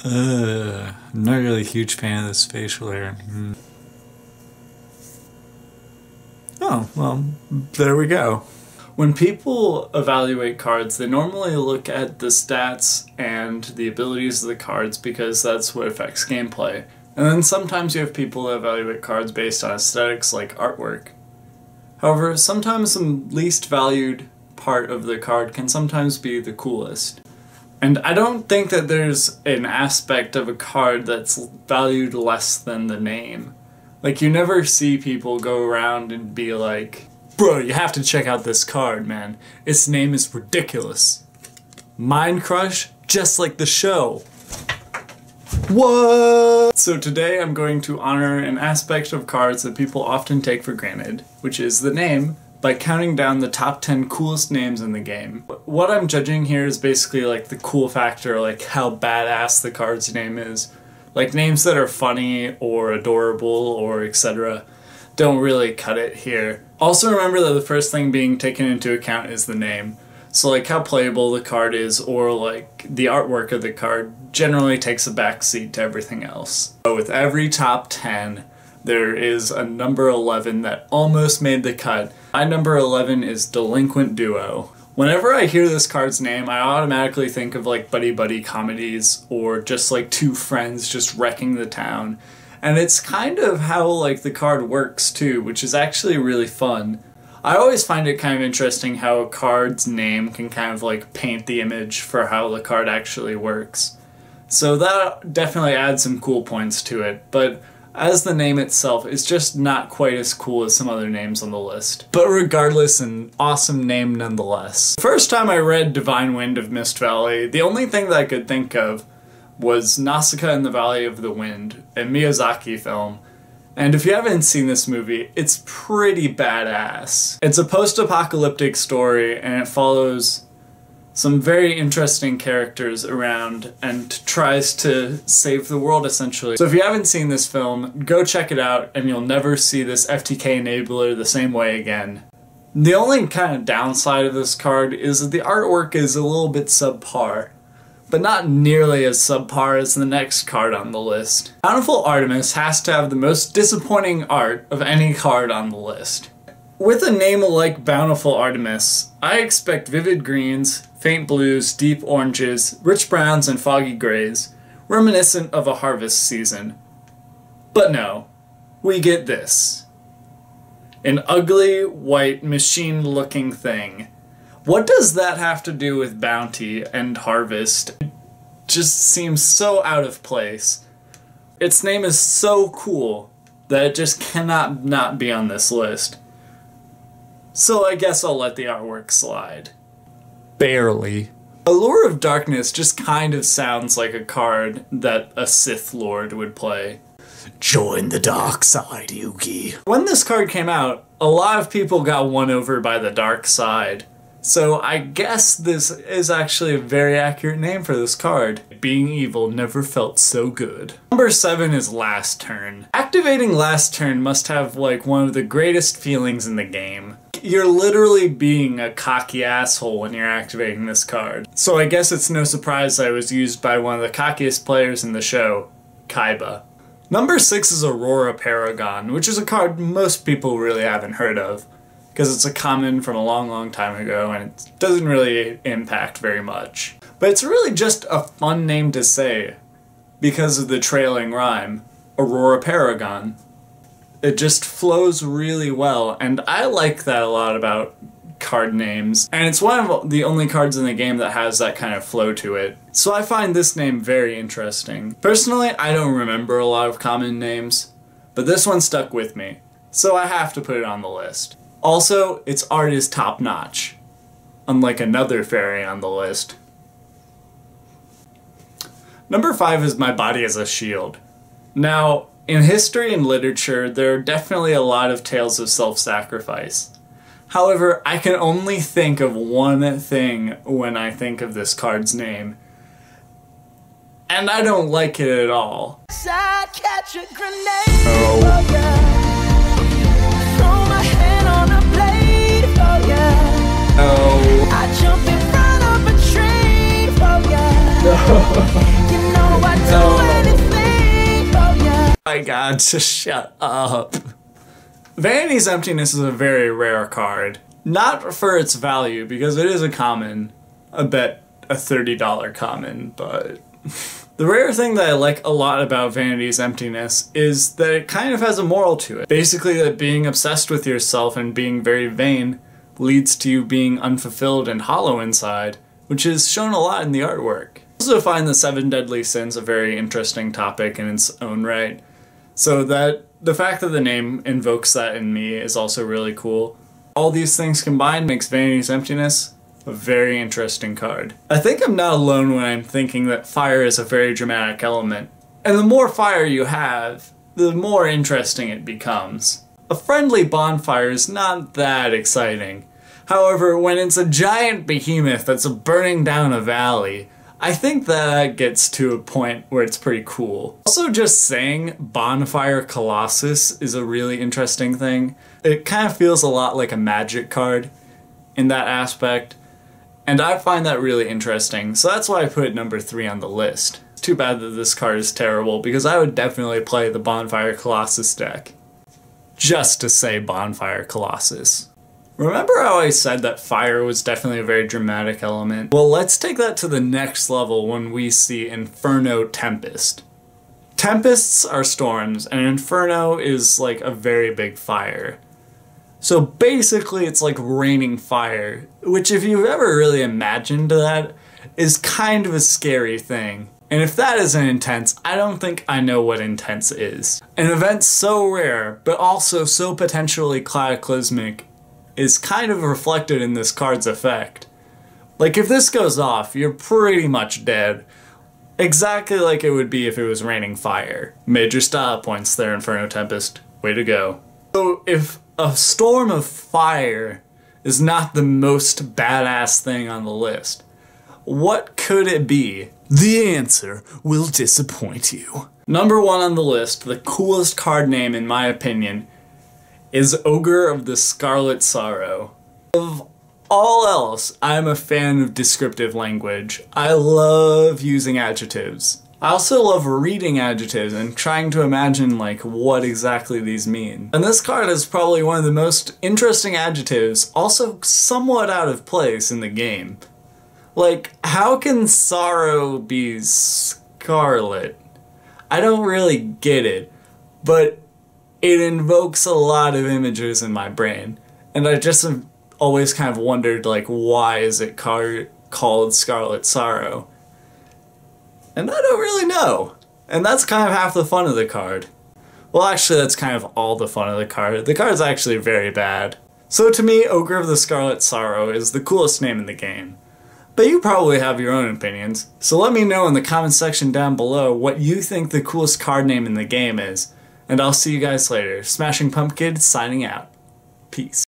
I'm not really a huge fan of this facial hair. Oh, well, there we go. When people evaluate cards, they normally look at the stats and the abilities of the cards because that's what affects gameplay. And then sometimes you have people that evaluate cards based on aesthetics like artwork. However, sometimes the least valued part of the card can sometimes be the coolest. And I don't think that there's an aspect of a card that's valued less than the name. Like, you never see people go around and be like, bro, you have to check out this card, man. Its name is ridiculous. Mind Crush, just like the show. What? So today I'm going to honor an aspect of cards that people often take for granted, which is the name, by counting down the top 10 coolest names in the game. What I'm judging here is basically like the cool factor, like how badass the card's name is. Like names that are funny or adorable or etc. don't really cut it here. Also remember that the first thing being taken into account is the name. So like how playable the card is or like the artwork of the card generally takes a backseat to everything else. So with every top 10, there is a number 11 that almost made the cut. My number 11 is Delinquent Duo. Whenever I hear this card's name, I automatically think of like buddy-buddy comedies or just like two friends just wrecking the town. And it's kind of how like the card works too, which is actually really fun. I always find it kind of interesting how a card's name can kind of like paint the image for how the card actually works. So that definitely adds some cool points to it, but as the name itself, it's just not quite as cool as some other names on the list. But regardless, an awesome name nonetheless. The first time I read Divine Wind of Mist Valley, the only thing that I could think of was Nausicaa in the Valley of the Wind, a Miyazaki film. And if you haven't seen this movie, it's pretty badass. It's a post-apocalyptic story and it follows some very interesting characters around and tries to save the world essentially. So if you haven't seen this film, go check it out and you'll never see this FTK enabler the same way again. The only kind of downside of this card is that the artwork is a little bit subpar, but not nearly as subpar as the next card on the list. Bountiful Artemis has to have the most disappointing art of any card on the list. With a name like Bountiful Artemis, I expect vivid greens, faint blues, deep oranges, rich browns, and foggy grays, reminiscent of a harvest season. But no, we get this. An ugly, white, machine-looking thing. What does that have to do with bounty and harvest? It just seems so out of place. Its name is so cool that it just cannot not be on this list. So I guess I'll let the artwork slide. Barely. Allure of Darkness just kind of sounds like a card that a Sith Lord would play. Join the dark side, Yugi. When this card came out, a lot of people got won over by the dark side. So I guess this is actually a very accurate name for this card. Being evil never felt so good. Number 7 is Last Turn. Activating Last Turn must have like one of the greatest feelings in the game. You're literally being a cocky asshole when you're activating this card. So I guess it's no surprise that it was used by one of the cockiest players in the show, Kaiba. Number 6 is AURORA Paragon, which is a card most people really haven't heard of, because it's a common from a long time ago and it doesn't really impact very much. But it's really just a fun name to say because of the trailing rhyme, AURORA Paragon. It just flows really well, and I like that a lot about card names. And it's one of the only cards in the game that has that kind of flow to it. So I find this name very interesting. Personally, I don't remember a lot of common names, but this one stuck with me, so I have to put it on the list. Also, its art is top-notch, unlike another fairy on the list. Number 5 is My Body as a Shield. Now, in history and literature, there are definitely a lot of tales of self-sacrifice. However, I can only think of one thing when I think of this card's name, and I don't like it at all. my god, just shut up. Vanity's Emptiness is a very rare card. Not for its value, because it is a common. I bet a $30 common, but... The rare thing that I like a lot about Vanity's Emptiness is that it kind of has a moral to it. Basically that being obsessed with yourself and being very vain leads to you being unfulfilled and hollow inside, which is shown a lot in the artwork. I also find the 7 Deadly Sins a very interesting topic in its own right, so that the fact that the name invokes that in me is also really cool. All these things combined makes Vanity's Emptiness a very interesting card. I think I'm not alone when I'm thinking that fire is a very dramatic element, and the more fire you have, the more interesting it becomes. A friendly bonfire is not that exciting. However, when it's a giant behemoth that's burning down a valley, I think that gets to a point where it's pretty cool. Also, just saying Bonfire Colossus is a really interesting thing. It kind of feels a lot like a magic card in that aspect, and I find that really interesting, so that's why I put it number 3 on the list. It's too bad that this card is terrible, because I would definitely play the Bonfire Colossus deck. Just to say Bonfire Colossus. Remember how I said that fire was definitely a very dramatic element? Well, let's take that to the next level when we see Inferno Tempest. Tempests are storms, and Inferno is like a very big fire. So basically it's like raining fire, which if you've ever really imagined that, is kind of a scary thing. And if that isn't intense, I don't think I know what intense is. An event so rare, but also so potentially cataclysmic, is kind of reflected in this card's effect. Like, if this goes off, you're pretty much dead. Exactly like it would be if it was raining fire. Major style points there, Inferno Tempest. Way to go. So if a storm of fire is not the most badass thing on the list, what could it be? The answer will disappoint you. Number 1 on the list, the coolest card name in my opinion, is Ogre of the Scarlet Sorrow. Of all else, I'm a fan of descriptive language. I love using adjectives. I also love reading adjectives and trying to imagine like what exactly these mean. And this card is probably one of the most interesting adjectives, also somewhat out of place in the game. Like, how can sorrow be scarlet? I don't really get it, but it invokes a lot of images in my brain. And I just have always kind of wondered, like, why is it called Scarlet Sorrow? And I don't really know. And that's kind of half the fun of the card. Well, actually, that's kind of all the fun of the card. The card's actually very bad. So to me, Ogre of the Scarlet Sorrow is the coolest name in the game. But you probably have your own opinions, so let me know in the comment section down below what you think the coolest card name in the game is. And I'll see you guys later. Smashing Pumpkin signing out. Peace.